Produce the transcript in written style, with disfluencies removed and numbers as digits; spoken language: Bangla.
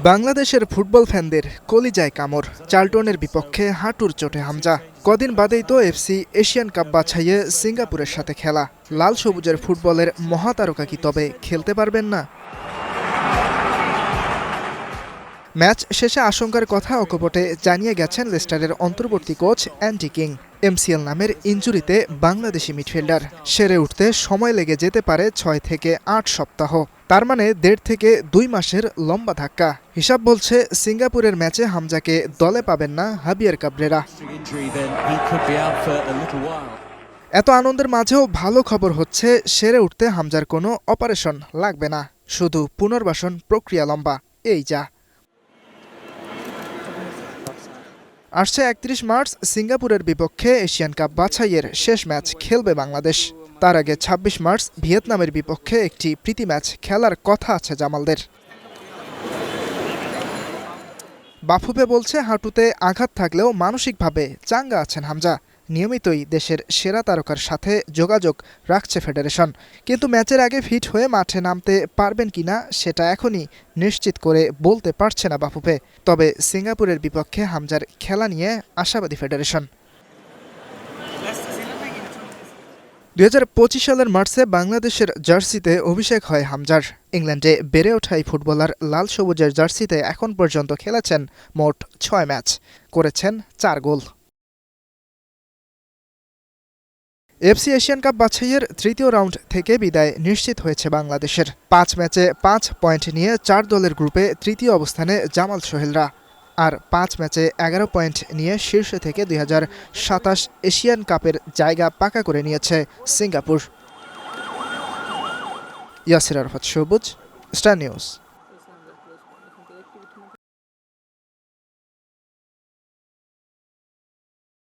বাংলাদেশের ফুটবল ফ্যানদের কলিজায় কামড়। চার্লটনের বিপক্ষে হাঁটুর চোটে হামজা। কদিন বাদেই তো এফসি এশিয়ান কাপ বাছাইয়ে সিঙ্গাপুরের সাথে খেলা। লাল সবুজের ফুটবলের মহাতারকা কি তবে খেলতে পারবেন না? ম্যাচ শেষে আশঙ্কার কথা অকপটে জানিয়ে গেছেন লেস্টারের অন্তর্বর্তী কোচ অ্যান্ডি কিং। এমসিএল নামের ইনজুরিতে বাংলাদেশি মিডফিল্ডার সেরে উঠতে সময় লেগে যেতে পারে ৬ থেকে ৮ সপ্তাহ। তার মানে ১.৫ থেকে ২ মাসের লম্বা ধাক্কা। হিসাব বলছে সিঙ্গাপুরের ম্যাচে হামজাকে দলে পাবেন না হাবিয়ার কাবরেরা। এত আনন্দের মাঝেও ভালো খবর হচ্ছে, সেরে উঠতে হামজার কোনো অপারেশন লাগবে না, শুধু পুনর্বাসন প্রক্রিয়া লম্বা। এই যা আসছে ৩১ মার্চ সিঙ্গাপুরের বিপক্ষে এশিয়ান কাপ বাছাইয়ের শেষ ম্যাচ খেলবে বাংলাদেশ। তার আগে ২৬ মার্চ ভিয়েতনামের বিপক্ষে একটি প্রীতি ম্যাচ খেলার কথা আছে জামালদের। বাফুফে বলছে, হাঁটুতে আঘাত থাকলেও মানসিকভাবে চাঙ্গা আছেন হামজা। নিয়মিতই দেশের সেরা তারকার সাথে যোগাযোগ রাখছে ফেডারেশন, কিন্তু ম্যাচের আগে ফিট হয়ে মাঠে নামতে পারবেন কিনা সেটা এখনই নিশ্চিত করে বলতে পারছে না বাফুফে। তবে সিঙ্গাপুরের বিপক্ষে হামজার খেলা নিয়ে আশাবাদী ফেডারেশন। ২০২৫ সালের মার্চে বাংলাদেশের জার্সিতে অভিষেক হয় হামজার। ইংল্যান্ডে বেড়ে ওঠা এই ফুটবলার লাল সবুজের জার্সিতে এখন পর্যন্ত খেলেছেন মোট ৬ ম্যাচ, করেছেন ৪ গোল। এফসি এশিয়ান কাপ বাছাইয়ের তৃতীয় রাউন্ড থেকে বিদায় নিশ্চিত হয়েছে বাংলাদেশের। ৫ ম্যাচে ৫ পয়েন্ট নিয়ে ৪ দলের গ্রুপে তৃতীয় অবস্থানে জামাল সোহেলরা। আর ৫ ম্যাচে ১১ পয়েন্ট নিয়ে শীর্ষে থেকে ২০২৭ এশিয়ান কাপের জায়গা পাকা করে নিয়েছে সিঙ্গাপুর। ইয়াসির আরাফাত সবুজ, স্টার নিউজ।